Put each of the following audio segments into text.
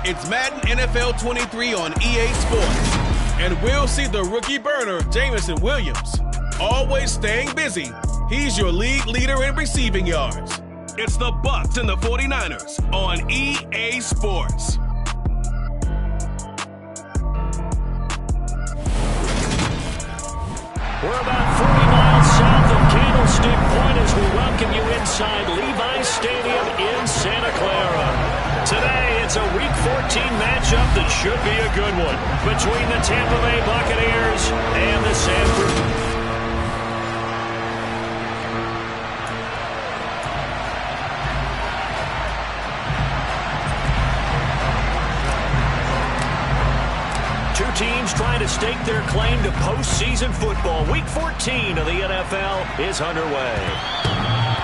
It's Madden NFL 23 on EA Sports. And we'll see the rookie burner, Jameson Williams. Always staying busy, he's your league leader in receiving yards. It's the Bucs and the 49ers on EA Sports. We're about 40 miles south of Candlestick Point as we welcome you inside Levi's Stadium in Santa Clara. Today, it's a Week 14 matchup that should be a good one between the Tampa Bay Buccaneers and the San Francisco. Two teams trying to stake their claim to postseason football. Week 14 of the NFL is underway.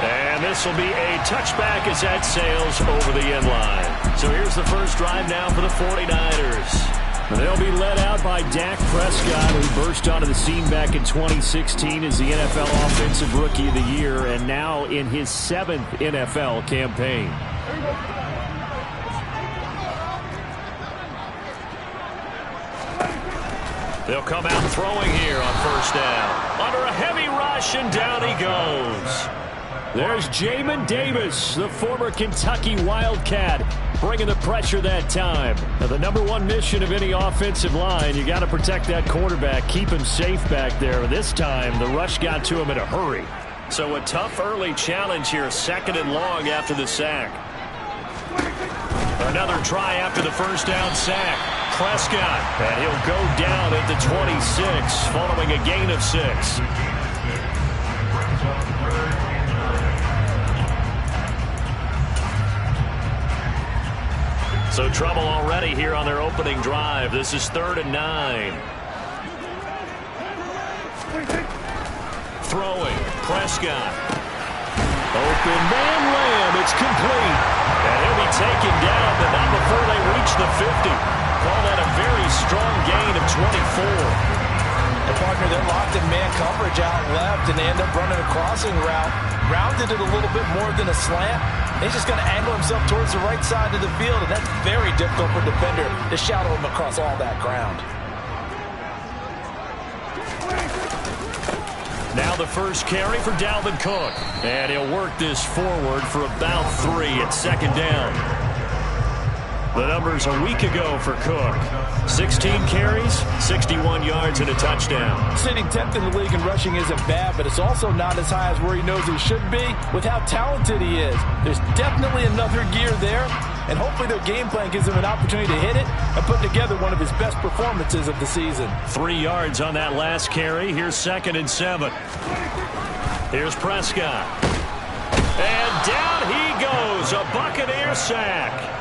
And this will be a touchback as that sails over the end line. So here's the first drive now for the 49ers. They'll be led out by Dak Prescott, who burst onto the scene back in 2016 as the NFL Offensive Rookie of the Year, and now in his 7th NFL campaign. They'll come out throwing here on first down. Under a heavy rush, and down he goes. There's Jamin Davis, the former Kentucky Wildcat, bringing the pressure that time. Now, the number one mission of any offensive line, you got to protect that quarterback, keep him safe back there. This time, the rush got to him in a hurry. So a tough early challenge here, 2nd and long after the sack. Another try after the first down sack. Prescott, and he'll go down at the 26, following a gain of 6. So trouble already here on their opening drive. This is 3rd and 9. Throwing, Prescott. Open man Lamb, it's complete. And he'll be taken down, but not before they reach the 50. Call that a very strong gain of 24. The partner, they're locked in man coverage out left, and they end up running a crossing route. Rounded it a little bit more than a slant. He's just going to angle himself towards the right side of the field, and that's very difficult for a defender to shadow him across all that ground. Now the first carry for Dalvin Cook. And he'll work this forward for about 3 at 2nd down. The numbers a week ago for Cook. 16 carries, 61 yards, and a touchdown. Sitting 10th in the league in rushing isn't bad, but it's also not as high as where he knows he should be with how talented he is. There's definitely another gear there, and hopefully their game plan gives him an opportunity to hit it and put together one of his best performances of the season. 3 yards on that last carry. Here's 2nd and 7. Here's Prescott. And down he goes. A Buccaneer sack.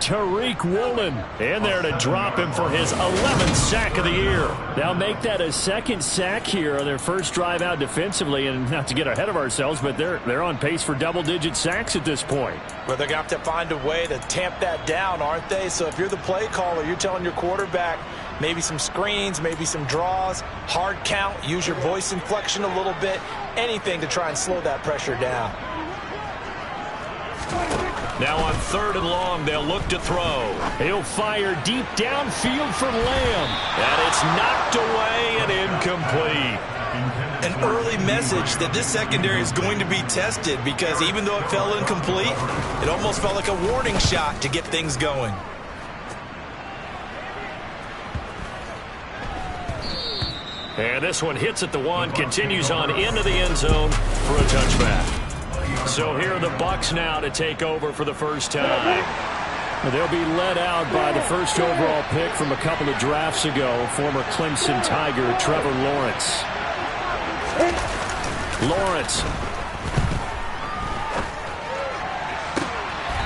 Tariq Woolen in there to drop him for his 11th sack of the year. They'll make that a 2nd sack here on their first drive out defensively, and not to get ahead of ourselves, but they're on pace for double-digit sacks at this point. Well, they're going to have to find a way to tamp that down, aren't they? So if you're the play caller, you're telling your quarterback maybe some screens, maybe some draws, hard count, use your voice inflection a little bit, anything to try and slow that pressure down. Now on 3rd and long, they'll look to throw. He'll fire deep downfield for Lamb. And it's knocked away and incomplete. An early message that this secondary is going to be tested, because even though it fell incomplete, it almost felt like a warning shot to get things going. And this one hits at the 1, continues on into the end zone for a touchback. So here are the Bucs now to take over for the first time. They'll be led out by the first overall pick from a couple of drafts ago, former Clemson Tiger Trevor Lawrence. Lawrence.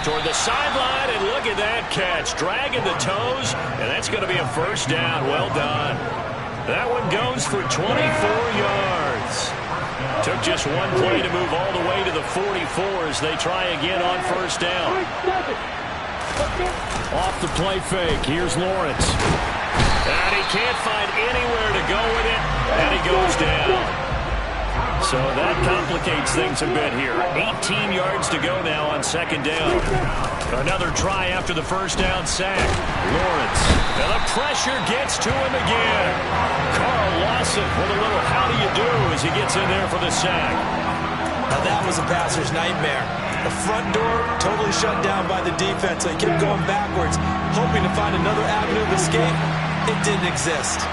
Toward the sideline, and look at that catch. Dragging the toes, and that's going to be a first down. Well done. That one goes for 24 yards. Took just one play to move all the way to the 44 as they try again on first down. Off the play fake, here's Lawrence. And he can't find anywhere to go with it, and he goes down. So that complicates things a bit here. 18 yards to go now on second down. Another try after the first down sack. Lawrence. And the pressure gets to him again. Carl Lawson with a little how do you do as he gets in there for the sack. Now that was a passer's nightmare. The front door totally shut down by the defense, so he kept going backwards, hoping to find another avenue of escape. It didn't exist.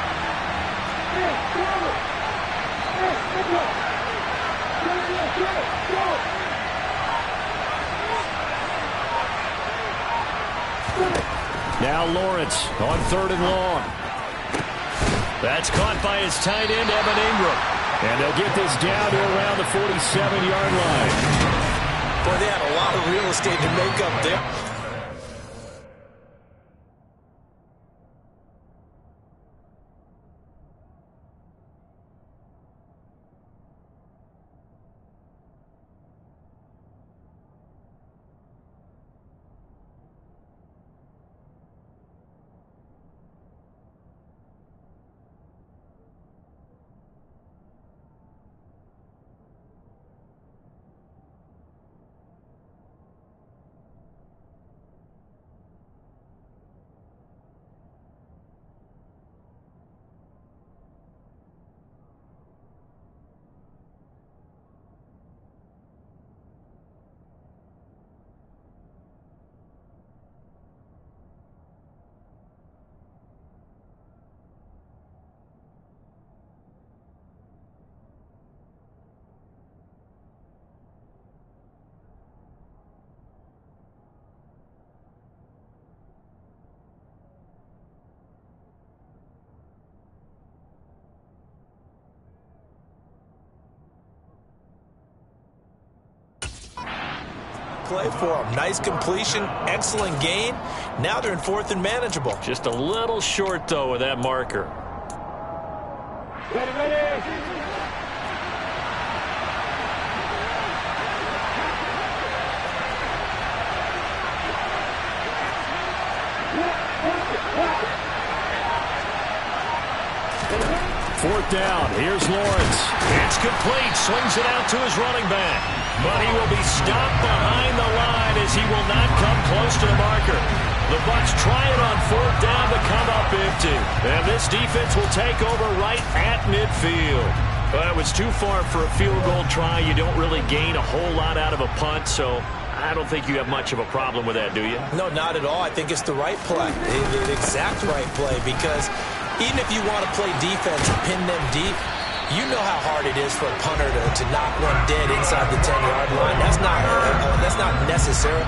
Now Lawrence on third and long. That's caught by his tight end, Evan Ingram. And they'll get this down to around the 47-yard line. Boy, they had a lot of real estate to make up there. Play for him. Nice completion, excellent gain. Now they're in fourth and manageable. Just a little short, though, with that marker. Ready. Fourth down. Here's Lawrence. It's complete. Swings it out to his running back. But he will be stopped behind the line as he will not come close to the marker. The Bucs try it on fourth down to come up empty. And this defense will take over right at midfield. But it was too far for a field goal try. You don't really gain a whole lot out of a punt, so I don't think you have much of a problem with that, do you? No, not at all. I think it's the right play, the exact right play, because even if you want to play defense and pin them deep, you know how hard it is for a punter to knock one dead inside the 10-yard line. That's not necessary.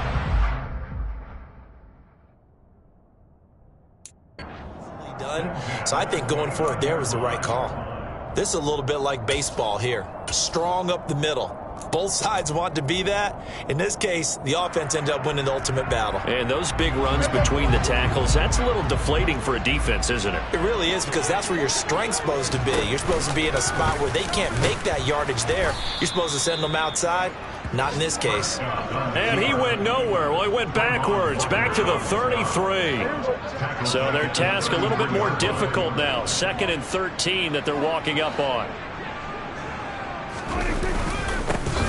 Done. So I think going for it there was the right call. This is a little bit like baseball here. Strong up the middle. Both sides want to be that. In this case, the offense ended up winning the ultimate battle. And those big runs between the tackles, that's a little deflating for a defense, isn't it? It really is, because that's where your strength's supposed to be. You're supposed to be in a spot where they can't make that yardage there. You're supposed to send them outside. Not in this case. And he went nowhere. Well, he went backwards, back to the 33. So their task a little bit more difficult now. 2nd and 13 that they're walking up on.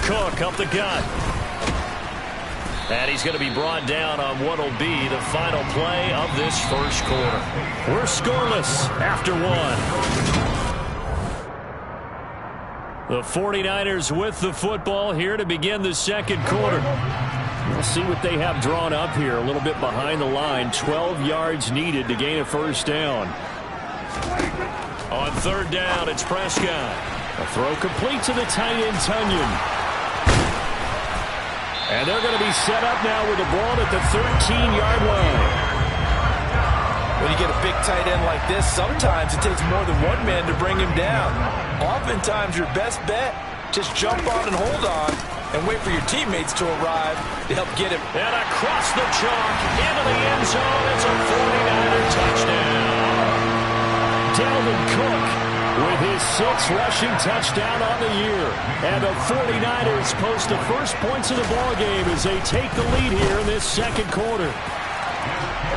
Cook up the gut. And he's going to be brought down on what will be the final play of this first quarter. We're scoreless after one. The 49ers with the football here to begin the second quarter. We'll see what they have drawn up here. A little bit behind the line. 12 yards needed to gain a first down. On third down, it's Prescott. A throw complete to the tight end, Tunyon. And they're going to be set up now with the ball at the 13-yard line. When you get a big tight end like this, sometimes it takes more than one man to bring him down. Oftentimes, your best bet, just jump on and hold on and wait for your teammates to arrive to help get him. And across the chalk into the end zone. It's a 49er touchdown. Dalvin Cook with his 6th rushing touchdown on the year. And the 49ers post the first points of the ballgame as they take the lead here in this second quarter.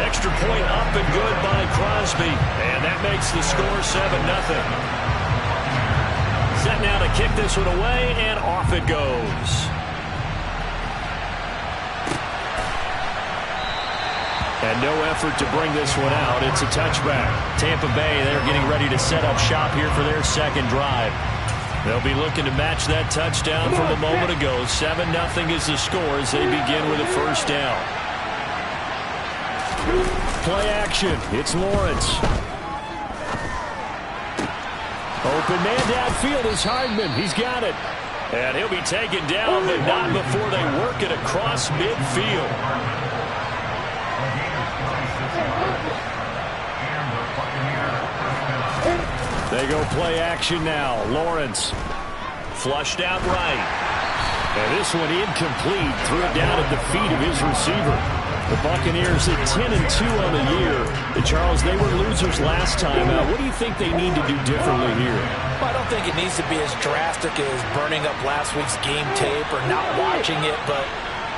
Extra point up and good by Crosby. And that makes the score 7-0. Set now to kick this one away, and off it goes. And no effort to bring this one out. It's a touchback. Tampa Bay, they're getting ready to set up shop here for their second drive. They'll be looking to match that touchdown from a moment ago. 7-0 is the score as they begin with a first down. Play action. It's Lawrence. Open man downfield is Hardman. He's got it. And he'll be taken down, but not before they work it across midfield. They go play action now. Lawrence flushed out right. And this one incomplete. Threw it down at the feet of his receiver. The Buccaneers at 10-2 on the year. Charles, they were losers last time out. What do you think they need to do differently here? Well, I don't think it needs to be as drastic as burning up last week's game tape or not watching it, but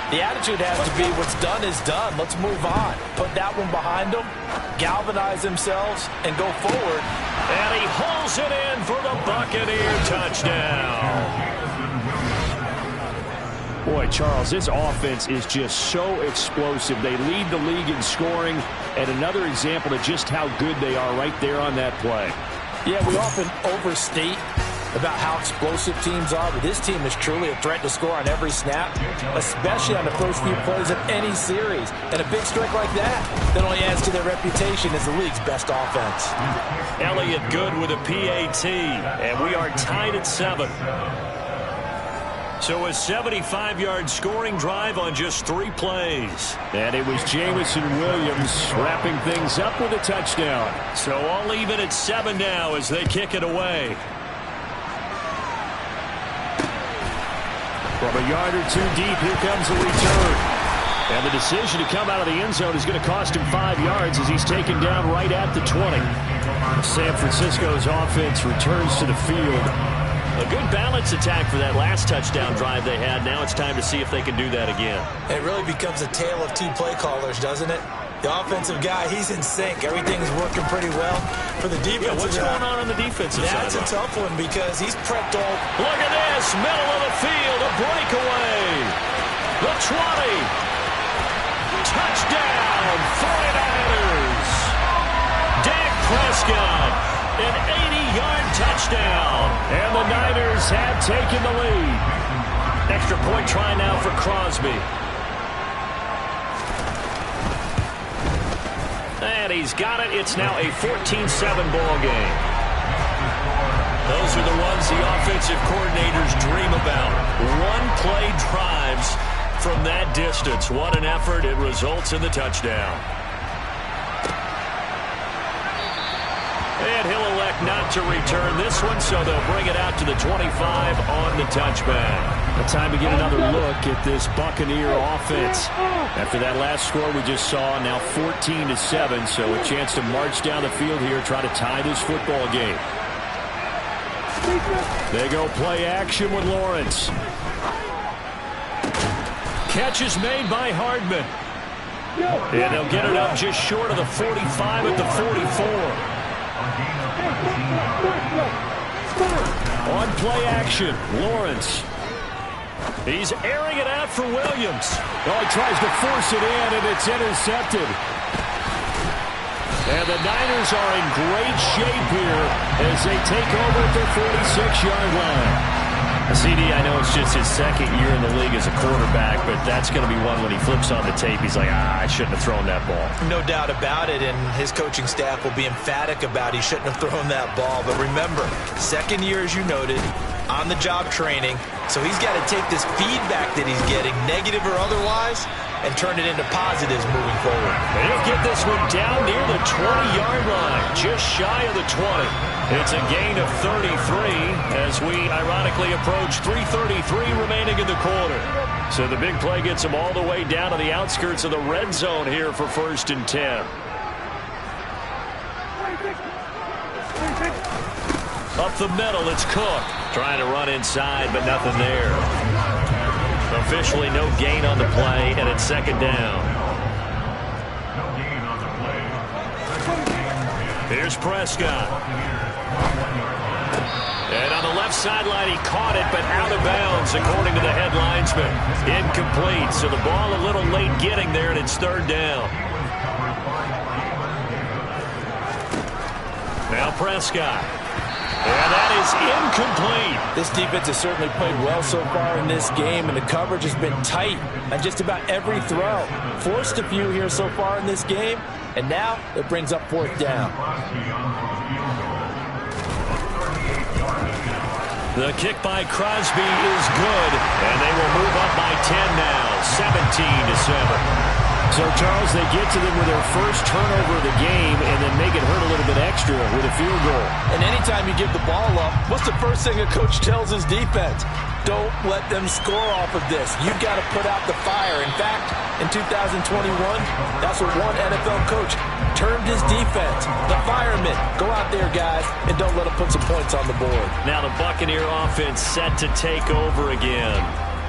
the attitude has to be what's done is done. Let's move on. Put that one behind them, galvanize themselves, and go forward. And he hauls it in for the Buccaneer touchdown. Boy, Charles, this offense is just so explosive. They lead the league in scoring, and another example of just how good they are right there on that play. Yeah, we often overstate about how explosive teams are, but this team is truly a threat to score on every snap, especially on the first few plays of any series. And a big strike like that only adds to their reputation as the league's best offense. Elliott good with a PAT, and we are tied at 7. So a 75-yard scoring drive on just 3 plays. And it was Jameson Williams wrapping things up with a touchdown. So all even at 7 now as they kick it away. From a yard or 2 deep, here comes a return. And the decision to come out of the end zone is going to cost him 5 yards as he's taken down right at the 20. San Francisco's offense returns to the field. A good balance attack for that last touchdown drive they had. Now it's time to see if they can do that again. It really becomes a tale of 2 play callers, doesn't it? The offensive guy, he's in sync. Everything's working pretty well. For the defensive what's going on the defensive side? That's a tough one because he's prepped all. Look at this. Middle of the field. A breakaway. The 20. Touchdown. 49ers. Dak Prescott. An 80-yard touchdown. And the Niners have taken the lead. Extra point try now for Crosby. And he's got it. It's now a 14-7 ball game. Those are the ones the offensive coordinators dream about. One-play drives from that distance. What an effort. It results in the touchdown. And he'll elect not to return this one, so they'll bring it out to the 25 on the touchback. Time to get another look at this Buccaneer offense. After that last score we just saw, now 14-7, so a chance to march down the field here, try to tie this football game. They go play action with Lawrence. Catch is made by Hardman. And they'll get it up just short of the 45 at the 44. On play action, Lawrence. He's airing it out for Williams. Oh, he tries to force it in, and it's intercepted. And the Niners are in great shape here as they take over at their 46-yard line. CD, I know it's just his second year in the league as a quarterback, but that's going to be one when he flips on the tape, he's like, I shouldn't have thrown that ball. No doubt about it, and his coaching staff will be emphatic about he shouldn't have thrown that ball. But remember, second year, as you noted, on-the-job training, so he's got to take this feedback that he's getting, negative or otherwise, and turn it into positives moving forward. And he'll get this one down near the 20-yard line, just shy of the 20. It's a gain of 33 as we ironically approach 3:33 remaining in the quarter. So the big play gets him all the way down to the outskirts of the red zone here for 1st and 10. Up the middle, it's Cook. Trying to run inside, but nothing there. Officially no gain on the play, and it's 2nd down. Here's Prescott. And on the left sideline, he caught it, but out of bounds, according to the head linesman. Incomplete, so the ball a little late getting there, and it's third down. Now Prescott. And that is incomplete. This defense has certainly played well so far in this game, and the coverage has been tight on just about every throw. Forced a few here so far in this game, and now it brings up fourth down. The kick by Crosby is good, and they will move up by 10 now, 17-7. So, Charles, they get to them with their first turnover of the game and then make it hurt a little bit extra with a field goal. And anytime you give the ball up, what's the first thing a coach tells his defense? Don't let them score off of this. You've got to put out the fire. In fact, in 2021, that's what one NFL coach termed his defense. The firemen. Go out there, guys, and don't let them put some points on the board. Now the Buccaneer offense set to take over again.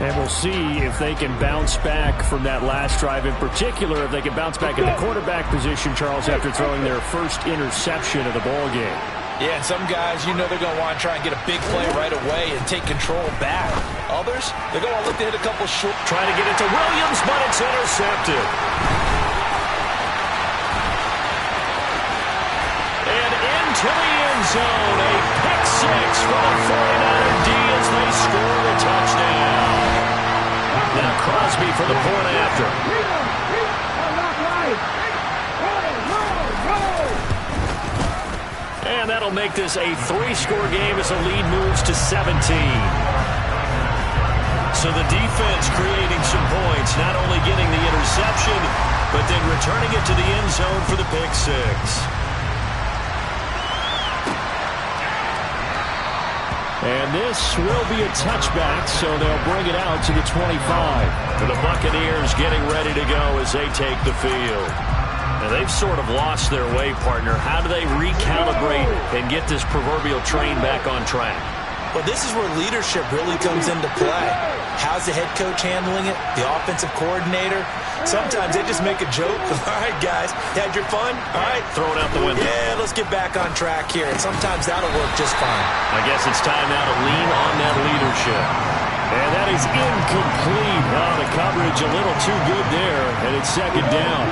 And we'll see if they can bounce back from that last drive. In particular, if they can bounce back in the quarterback position, Charles, after throwing their first interception of the ball game. Yeah, and some guys, you know they're going to want to try and get a big play right away and take control back. Others, they're going to look to hit a couple short. Trying to get it to Williams, but it's intercepted. And into the end zone, a pick six for the 49er D as they score the touchdown. Now Crosby for the point after. And that'll make this a 3-score game as the lead moves to 17. So the defense creating some points, not only getting the interception, but then returning it to the end zone for the pick six. And this will be a touchback, so they'll bring it out to the 25. For the Buccaneers getting ready to go as they take the field. Now they've sort of lost their way, partner. How do they recalibrate and get this proverbial train back on track? Well, this is where leadership really comes into play. How's the head coach handling it? The offensive coordinator? Sometimes they just make a joke. All right, guys, you had your fun? All right. Throw it out the window. Yeah, let's get back on track here. And sometimes that'll work just fine. I guess it's time now to lean on that leadership. And that is incomplete. Oh, the coverage a little too good there, and it's second down.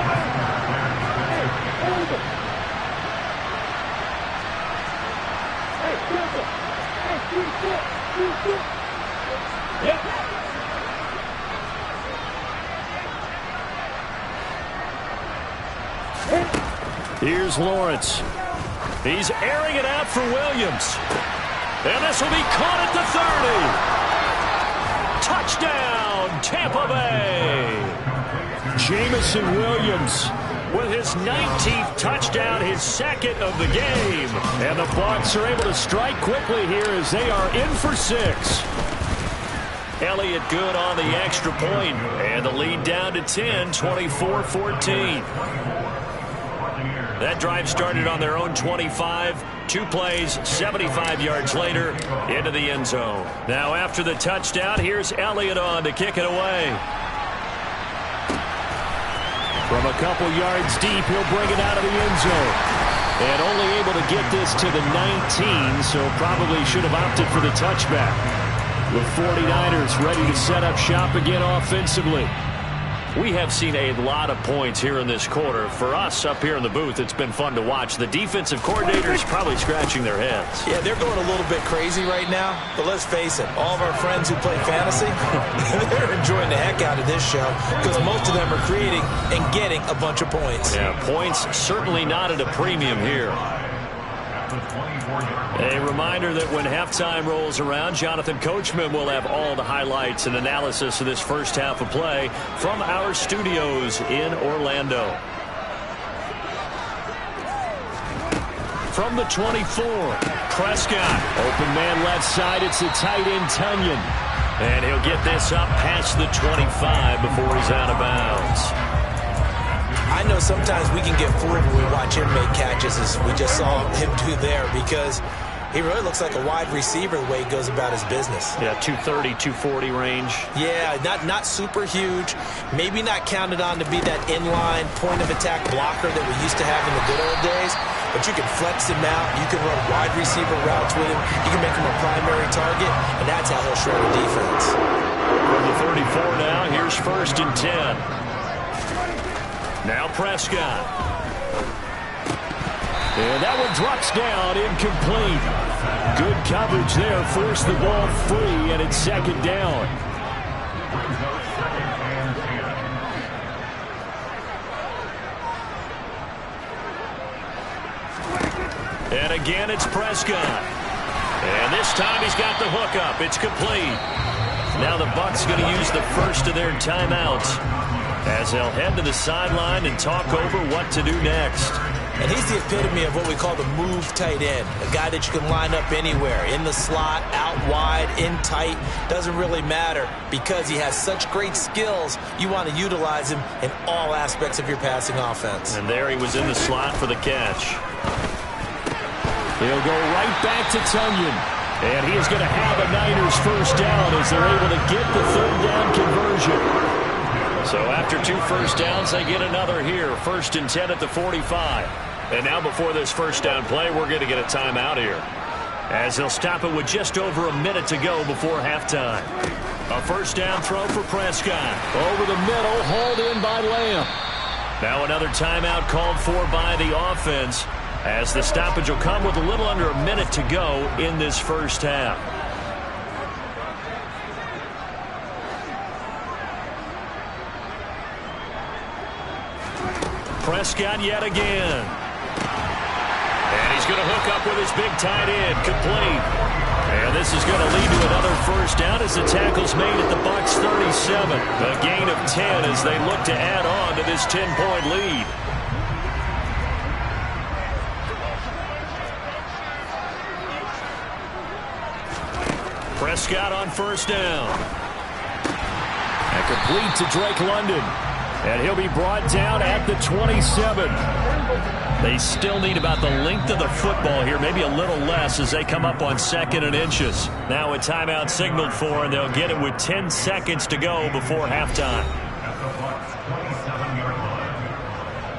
Here's Lawrence. He's airing it out for Williams. And this will be caught at the 30. Touchdown, Tampa Bay. Jamison Williams with his 19th touchdown, his second of the game. And the Bucs are able to strike quickly here as they are in for 6. Elliott good on the extra point. And the lead down to 10, 24-14. That drive started on their own 25. 2 plays, 75 yards later, into the end zone. Now after the touchdown, here's Elliott on to kick it away. From a couple yards deep, he'll bring it out of the end zone. And only able to get this to the 19, so probably should have opted for the touchback. The 49ers ready to set up shop again offensively. We have seen a lot of points here in this quarter. For us up here in the booth, it's been fun to watch. The defensive coordinators probably scratching their heads. Yeah, they're going a little bit crazy right now. But let's face it, all of our friends who play fantasy, they're enjoying the heck out of this show because most of them are creating and getting a bunch of points. Yeah, points certainly not at a premium here. A reminder that when halftime rolls around, Jonathan Coachman will have all the highlights and analysis of this first half of play from our studios in Orlando. From the 24, Prescott. Open man left side, it's the tight end Tunyon. And he'll get this up past the 25 before he's out of bounds. I know sometimes we can get fooled when we watch him make catches, as we just saw him do there, because he really looks like a wide receiver the way he goes about his business. Yeah, 230, 240 range. Yeah, not super huge. Maybe not counted on to be that inline point-of-attack blocker that we used to have in the good old days. but you can flex him out. You can run wide receiver routes with him. You can make him a primary target, and that's how he'll shred a defense. From the 34 now, here's 1st and 10. Now Prescott. And that one drops down, incomplete. Good coverage there, forced the ball free, and it's 2nd down. And again, it's Prescott. And this time he's got the hook up. It's complete. Now the Bucs going to use the first of their timeouts as they'll head to the sideline and talk over what to do next. And he's the epitome of what we call the move tight end, a guy that you can line up anywhere, in the slot, out wide, in tight, doesn't really matter because he has such great skills. You want to utilize him in all aspects of your passing offense. And there he was in the slot for the catch. He'll go right back to Tunyon. And he is going to have a Niners first down as they're able to get the 3rd down conversion. So after 2 first downs, they get another here. 1st and 10 at the 45. And now before this first down play, we're going to get a timeout here, as they'll stop it with just over a minute to go before halftime. A first down throw for Prescott. Over the middle, hauled in by Lamb. Now another timeout called for by the offense, as the stoppage will come with a little under a minute to go in this first half. Prescott yet again. And he's going to hook up with his big tight end, complete. And this is going to lead to another first down as the tackle's made at the Bucs 37. A gain of 10 as they look to add on to this 10-point lead. Prescott on first down. And complete to Drake London. And he'll be brought down at the 27. They still need about the length of the football here, maybe a little less as they come up on 2nd and inches. Now a timeout signaled for, and they'll get it with 10 seconds to go before halftime.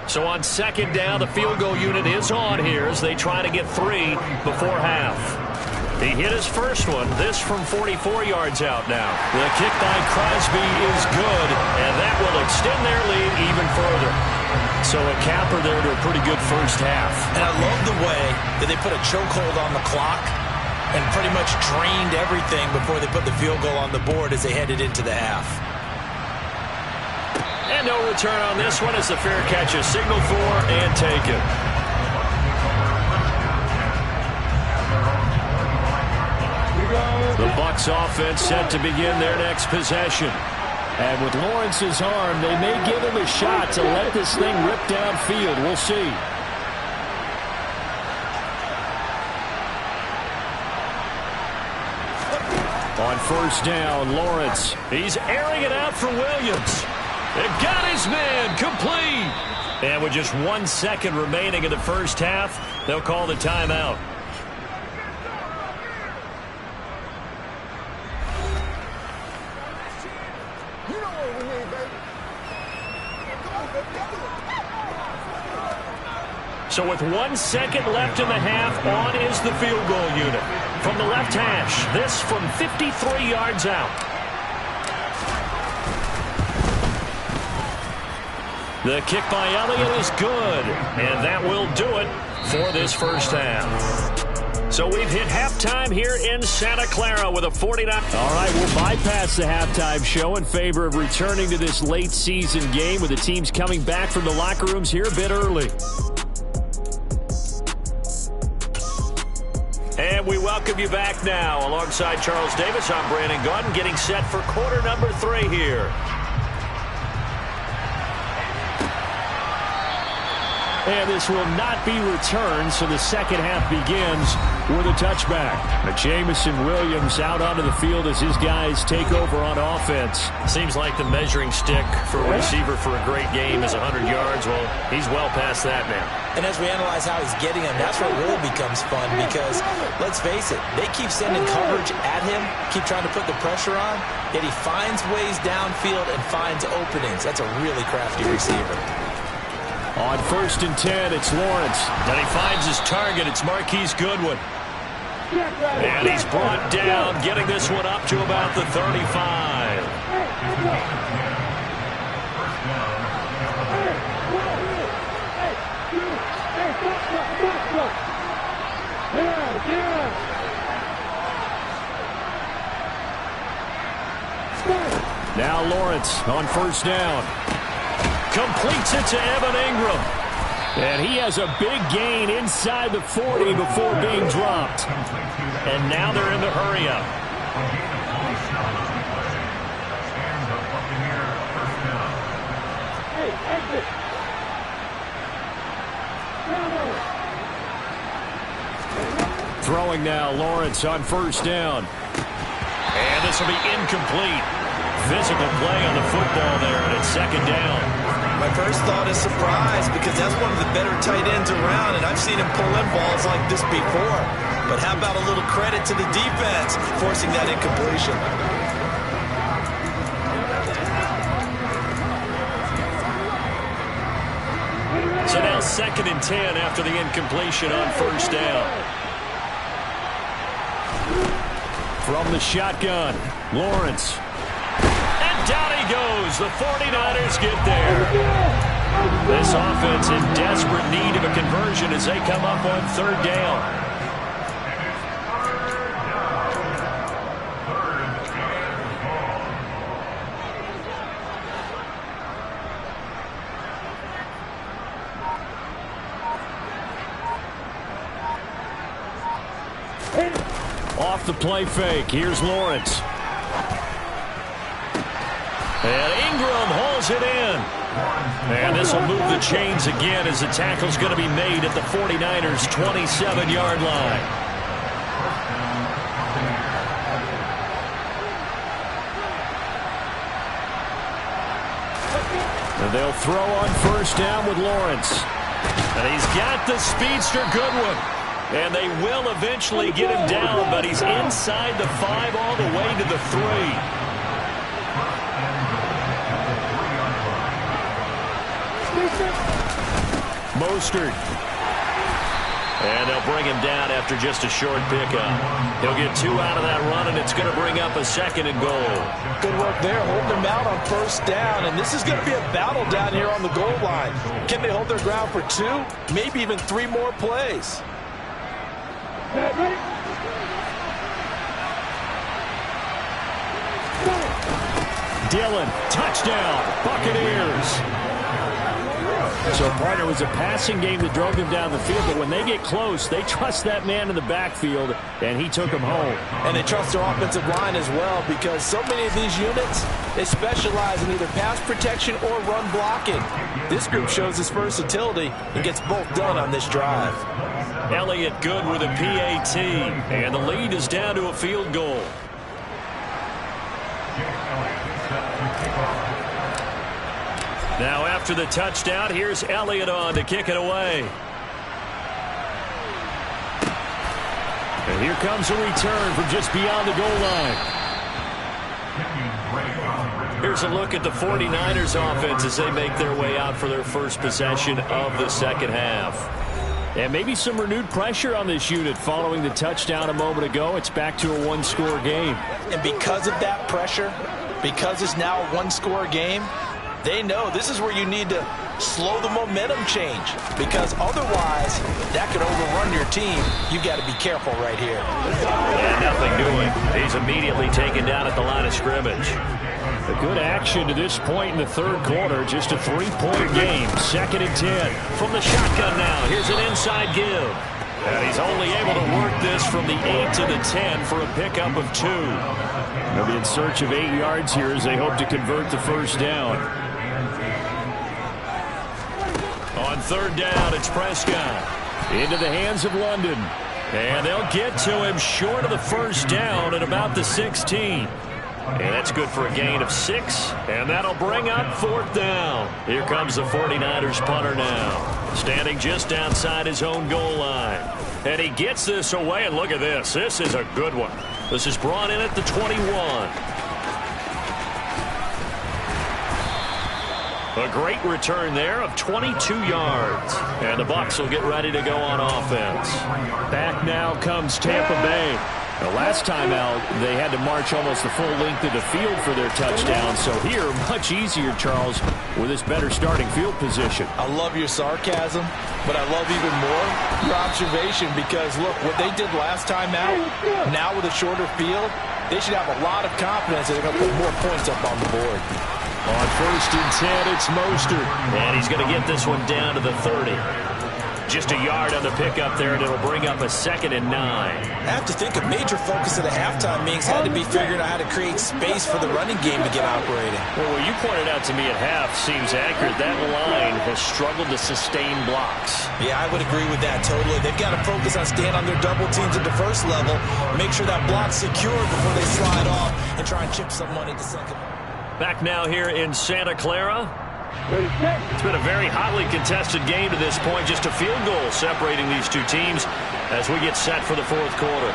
So on 2nd down, the field goal unit is on here as they try to get 3 before half. He hit his first one, this from 44 yards out now. The kick by Crosby is good, and that will extend their lead even further. So a capper there to a pretty good first half. And I love the way that they put a chokehold on the clock and pretty much drained everything before they put the field goal on the board as they headed into the half. And no return on this one as the fair catch is signaled for and taken. The Bucs offense set to begin their next possession. And with Lawrence's arm, they may give him a shot to let this thing rip downfield. We'll see. On first down, Lawrence. He's airing it out for Williams. It got his man complete. And with just 1 second remaining in the first half, they'll call the timeout. So with 1 second left in the half, on is the field goal unit. From the left hash, this from 53 yards out. The kick by Elliott is good, and that will do it for this first half. So we've hit halftime here in Santa Clara with a 49. All right, we'll bypass the halftime show in favor of returning to this late season game with the teams coming back from the locker rooms here a bit early. And we welcome you back now. Alongside Charles Davis, I'm Brandon Gaudin, getting set for quarter number 3 here. And this will not be returned, so the second half begins with a touchback. Jamison Williams out onto the field as his guys take over on offense. Seems like the measuring stick for a receiver for a great game is 100 yards. Well, he's well past that now. And as we analyze how he's getting them, that's where it really becomes fun because, let's face it, they keep sending coverage at him, keep trying to put the pressure on, yet he finds ways downfield and finds openings. That's a really crafty receiver. On 1st and 10, it's Lawrence. And he finds his target. It's Marquise Goodwin. And he's brought down, getting this one up to about the 35. Now Lawrence on 1st down. Completes it to Evan Ingram. And he has a big gain inside the 40 before being dropped. And now they're in the hurry-up. Throwing now, Lawrence on 1st down. And this will be incomplete. Physical play on the football there, and it's 2nd down. My first thought is surprise, because that's one of the better tight ends around, and I've seen him pull in balls like this before. But how about a little credit to the defense forcing that incompletion? So now 2nd and 10 after the incompletion on 1st down. From the shotgun, Lawrence. And down he goes. The 49ers get there. This offense in desperate need of a conversion as they come up on 3rd down. Off the play fake, here's Lawrence. And Ingram hauls it in. And this will move the chains again as the tackle's going to be made at the 49ers' 27-yard line. And they'll throw on 1st down with Lawrence. And he's got the speedster Goodwin. And they will eventually get him down, but he's inside the 5 all the way to the 3. Mostert. And they'll bring him down after just a short pickup. He'll get 2 out of that run, and it's going to bring up a 2nd and goal. Good work there, holding him out on 1st down. And this is going to be a battle down here on the goal line. Can they hold their ground for 2, maybe even 3 more plays? Dillon, touchdown, Buccaneers. So, partner, it was a passing game that drove them down the field, but when they get close, they trust that man in the backfield, and he took them home. And they trust their offensive line as well, because so many of these units, they specialize in either pass protection or run blocking. This group shows its versatility and gets both done on this drive. Elliott good with a PAT, and the lead is down to a field goal. Now after the touchdown, here's Elliott on to kick it away. And here comes a return from just beyond the goal line. Here's a look at the 49ers offense as they make their way out for their first possession of the 2nd half. And maybe some renewed pressure on this unit following the touchdown a moment ago. It's back to a 1-score game. And because of that pressure, because it's now a 1-score game, they know this is where you need to slow the momentum change, because otherwise that could overrun your team. You've got to be careful right here. And nothing doing. He's immediately taken down at the line of scrimmage. A good action to this point in the 3rd quarter. Just a 3-point game. 2nd and 10. From the shotgun now, here's an inside give. And he's only able to work this from the 8 to the 10 for a pickup of 2. They'll be in search of 8 yards here as they hope to convert the 1st down. On 3rd down, it's Prescott. Into the hands of London. And they'll get to him short of the 1st down at about the 16. And that's good for a gain of 6. And that'll bring up 4th down. Here comes the 49ers punter now. Standing just outside his own goal line. And he gets this away, and look at this. This is a good one. This is brought in at the 21. A great return there of 22 yards. And the Bucs will get ready to go on offense. Back now comes Tampa Bay. The last time out, they had to march almost the full length of the field for their touchdown. So here, much easier, Charles, with this better starting field position. I love your sarcasm, but I love even more your observation because, look, what they did last time out, now with a shorter field, they should have a lot of confidence that they're going to put more points up on the board. On 1st and 10, it's Mostert. And he's going to get this one down to the 30. Just a yard on the pickup there, and it'll bring up a 2nd and 9. I have to think a major focus of the halftime meetings had to be figuring out how to create space for the running game to get operating. Well, what you pointed out to me at half seems accurate. That line has struggled to sustain blocks. Yeah, I would agree with that totally. They've got to focus on staying on their double teams at the first level, make sure that block's secure before they slide off and try and chip someone into second. Back now here in Santa Clara. It's been a very hotly contested game to this point. Just a field goal separating these two teams as we get set for the 4th quarter.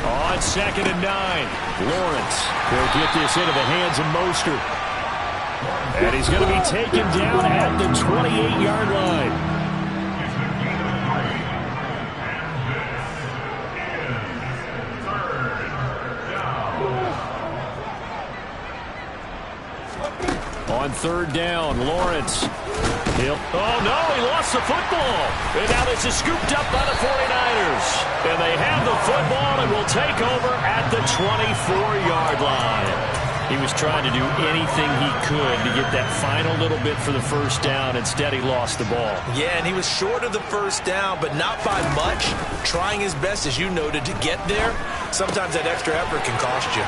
On 2nd and 9. Lawrence will get this into the hands of Mostert. And he's going to be taken down at the 28-yard line. On 3rd down, Lawrence. Oh, no, he lost the football. And now this is scooped up by the 49ers. And they have the football and will take over at the 24-yard line. He was trying to do anything he could to get that final little bit for the 1st down. Instead, he lost the ball. Yeah, and he was short of the 1st down, but not by much. Trying his best, as you noted, to get there. Sometimes that extra effort can cost you.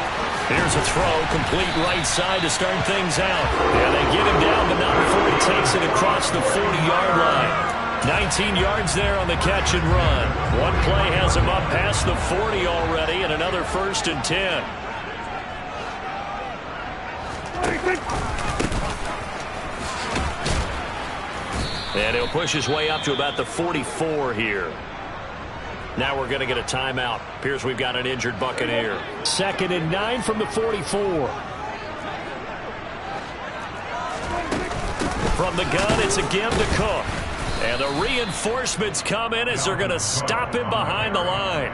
Here's a throw, complete right side to start things out. Yeah, they get him down, but not before he takes it across the 40-yard line. 19 yards there on the catch and run. One play has him up past the 40 already, and another 1st and 10. And he'll push his way up to about the 44 here. Now we're going to get a timeout. Appears we've got an injured Buccaneer. 2nd and 9 from the 44. From the gun, it's again to Cook. And the reinforcements come in as they're going to stop him behind the line.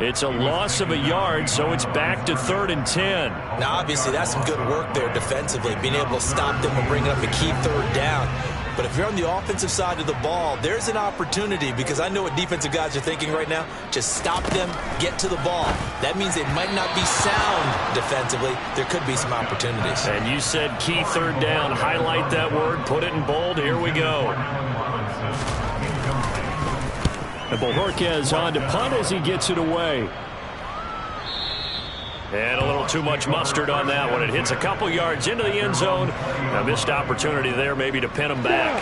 It's a loss of a yard, so it's back to 3rd and 10. Now, obviously, that's some good work there defensively, being able to stop them and bring up a key 3rd down. But if you're on the offensive side of the ball, there's an opportunity because I know what defensive guys are thinking right now. Just stop them, get to the ball. That means they might not be sound defensively. There could be some opportunities. And you said key 3rd down. Highlight that word. Put it in bold. Here we go. And Bojorquez on to punt as he gets it away. And a little too much mustard on that one. It hits a couple yards into the end zone. A missed opportunity there maybe to pin him back.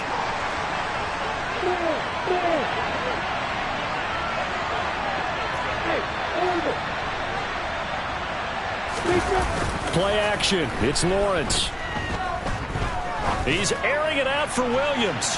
Play action. It's Lawrence. He's airing it out for Williams.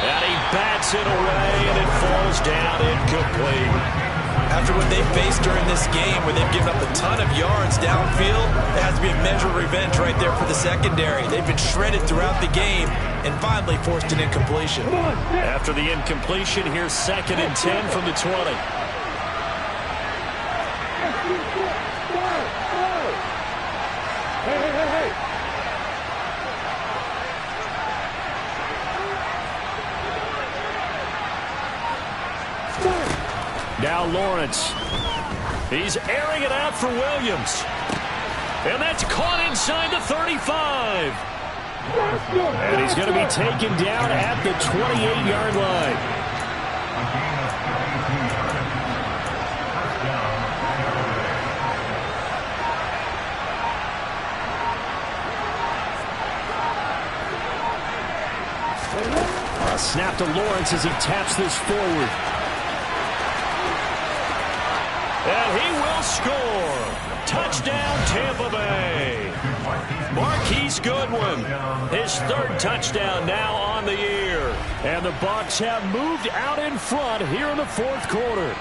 And he bats it away, and it falls down incomplete. After what they faced during this game, where they've given up a ton of yards downfield, there has to be a measure of revenge right there for the secondary. They've been shredded throughout the game and finally forced an incompletion. After the incompletion, here's 2nd and 10 from the 20. Now Lawrence. He's airing it out for Williams. And that's caught inside the 35. And he's going to be taken down at the 28-yard line. A snap to Lawrence as he taps this forward. And he will will score. Touchdown, Tampa Bay. Marquise Goodwin, his third touchdown now on the year. And the Bucs have moved out in front here in the fourth quarter.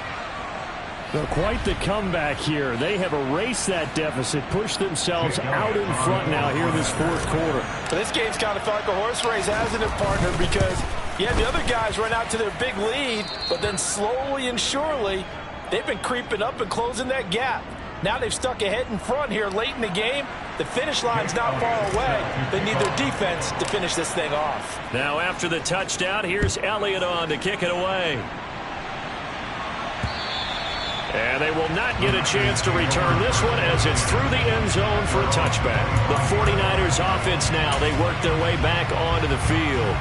They're quite the comeback here. They have erased that deficit, pushed themselves out in front now here in this fourth quarter. This game's kind of felt like a horse race, hasn't it, partner? Because, yeah, the other guys run out to their big lead, but then slowly and surely, they've been creeping up and closing that gap. Now they've stuck ahead in front here late in the game. The finish line's not far away. They need their defense to finish this thing off. Now after the touchdown, here's Elliott on to kick it away. And they will not get a chance to return this one as it's through the end zone for a touchback. The 49ers offense now, they work their way back onto the field.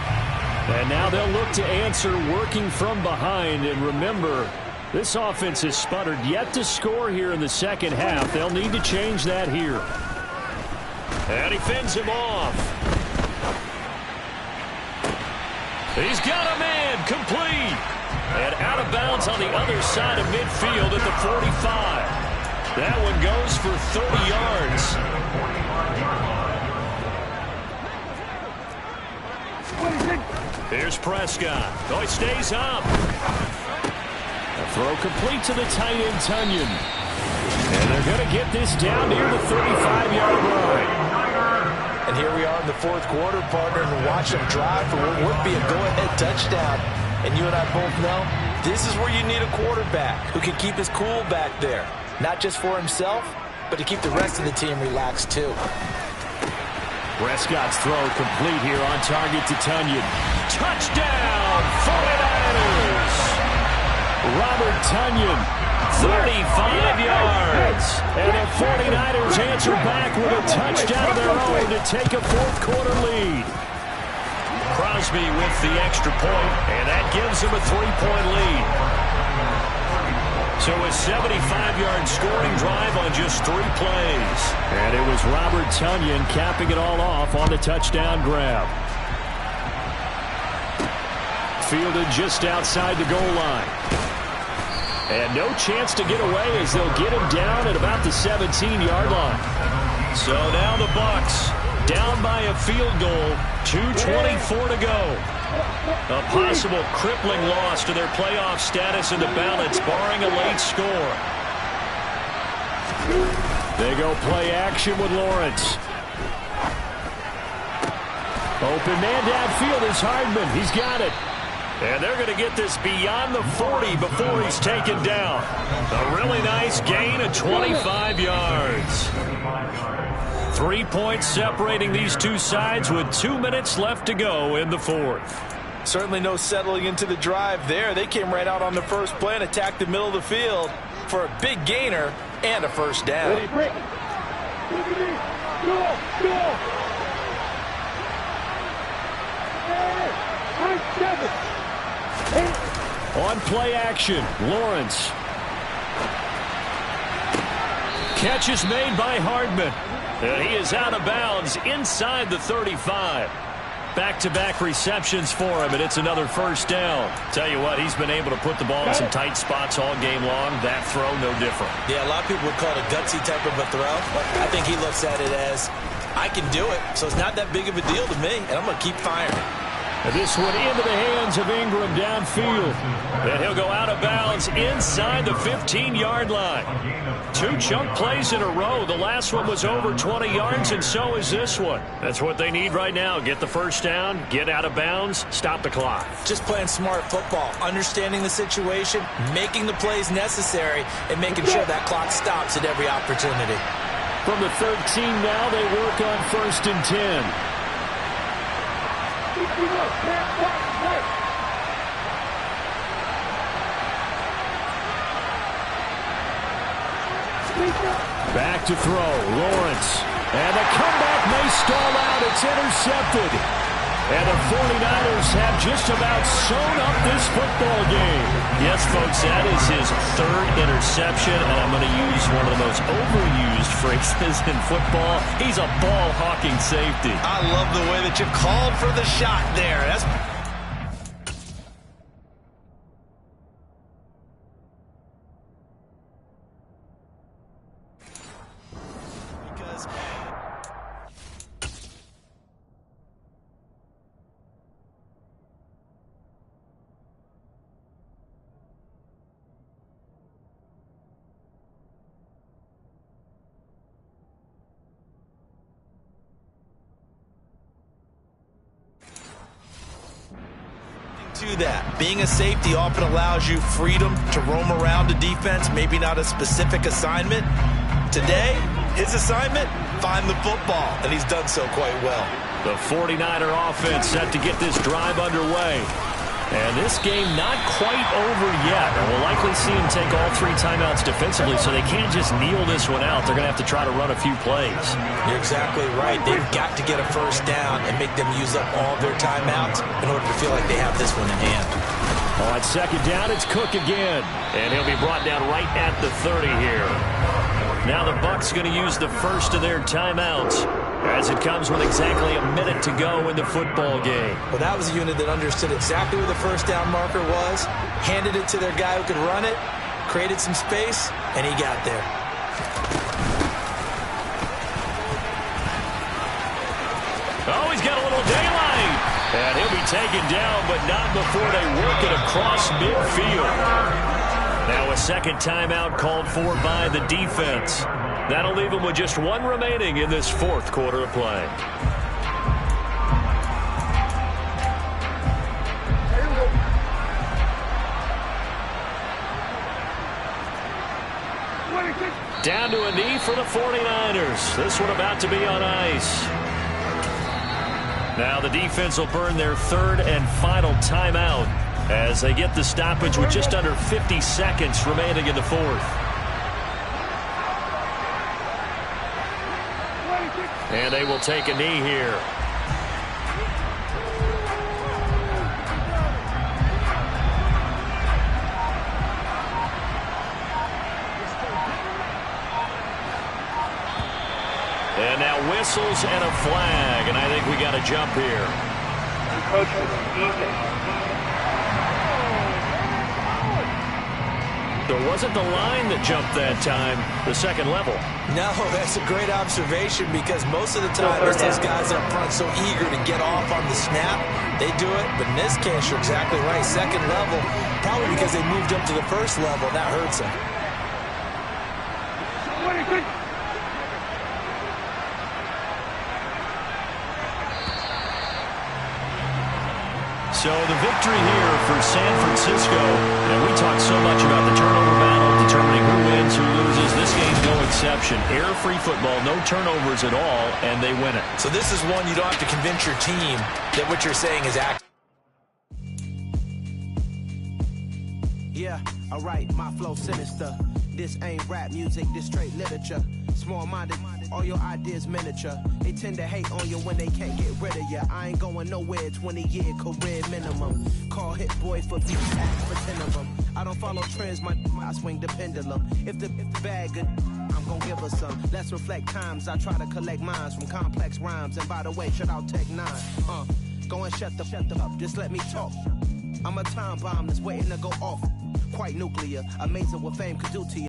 And now they'll look to answer working from behind. And remember, this offense has sputtered yet to score here in the second half. They'll need to change that here. And he fends him off. He's got a man complete. And out of bounds on the other side of midfield at the 45. That one goes for 30 yards. Here's Prescott. Oh, he stays up. A throw complete to the tight end, Tunyon. And they're going to get this down near the 35-yard line. And here we are in the fourth quarter, partner, and watch them drive for what would be a go-ahead touchdown. And you and I both know this is where you need a quarterback who can keep his cool back there. Not just for himself, but to keep the rest of the team relaxed too. Prescott's throw complete here on target to Tunyon. Touchdown, 49ers! Robert Tunyon, 35 yards. And the 49ers answer back with a touchdown of their own to take a fourth quarter lead. Crosby with the extra point, and that gives him a 3-point lead. So a 75-yard scoring drive on just 3 plays. And it was Robert Tunyon capping it all off on the touchdown grab. Fielded just outside the goal line. And no chance to get away as they'll get him down at about the 17-yard line. So now the Bucs down by a field goal, 2:24 to go. A possible crippling loss to their playoff status in the balance, barring a late score. They go play action with Lawrence. Open man downfield is Hardman. He's got it. And they're going to get this beyond the 40 before he's taken down. A really nice gain of 25 yards. 3 points separating these two sides with 2 minutes left to go in the fourth. Certainly no settling into the drive there. They came right out on the first play and attacked the middle of the field for a big gainer and a first down. On play action, Lawrence. Catch is made by Hardman. And he is out of bounds inside the 35. Back-to-back receptions for him, and it's another first down. Tell you what, he's been able to put the ball in some tight spots all game long. That throw, no different. Yeah, a lot of people would call it a gutsy type of a throw. I think he looks at it as, I can do it, so it's not that big of a deal to me, and I'm going to keep firing. And this one into the hands of Ingram downfield. And he'll go out of bounds inside the 15-yard line. 2 chunk plays in a row. The last one was over 20 yards, and so is this one. That's what they need right now. Get the first down, get out of bounds, stop the clock. Just playing smart football, understanding the situation, making the plays necessary, and making sure that clock stops at every opportunity. From the 13 now, they work on 1st and 10. Back to throw, Lawrence. And the comeback may stall out. It's intercepted. And the 49ers have just about sewn up this football game. Yes, folks, that is his 3rd interception, and I'm going to use one of the most overused phrases in football. He's a ball-hawking safety. I love the way that you called for the shot there. That's to that. Being a safety often allows you freedom to roam around the defense, maybe not a specific assignment. Today, his assignment, find the football, and he's done so quite well. The 49er offense set to get this drive underway. And this game not quite over yet. And we'll likely see him take all 3 timeouts defensively, so they can't just kneel this one out. They're going to have to try to run a few plays. You're exactly right. They've got to get a first down and make them use up all their timeouts in order to feel like they have this one in hand. On second down, it's Cook again. And he'll be brought down right at the 30 here. Now the Bucs going to use the first of their timeouts as it comes with exactly a minute to go in the football game. Well, that was a unit that understood exactly where the first down marker was, handed it to their guy who could run it, created some space, and he got there. Oh, he's got a little daylight. And he'll be taken down, but not before they work it across midfield. Now a second timeout called for by the defense. That'll leave them with just 1 remaining in this 4th quarter of play. Down to a knee for the 49ers. This one about to be on ice. Now the defense will burn their 3rd and final timeout as they get the stoppage with just under 50 seconds remaining in the 4th. And they will take a knee here. And now whistles and a flag, and I think we got a jump here. There wasn't the line that jumped that time, the second level. No, that's a great observation because most of the time it's those guys up front so eager to get off on the snap. They do it, but in this case, you're exactly right. Second level, probably because they moved up to the first level. That hurts them. So the victory here for San Francisco, and we talk so much about the turnover battle, determining who wins, who loses. This game's no exception. Error-free football, no turnovers at all, and they win it. So this is one you don't have to convince your team that what you're saying is accurate. Yeah, alright, my flow sinister. This ain't rap music, this straight literature. Small-minded, all your ideas miniature. They tend to hate on you when they can't get rid of you. I ain't going nowhere, 20-year career minimum. Call hit boy for beats, ask for 10 of them. I don't follow trends, I swing the pendulum. If the bag good, I'm gonna give her some. Let's reflect times, I try to collect minds from complex rhymes. And by the way, shut out Tech 9. Go and shut the up, just let me talk. I'm a time bomb that's waiting to go off. Quite nuclear, amazing what fame could do to you.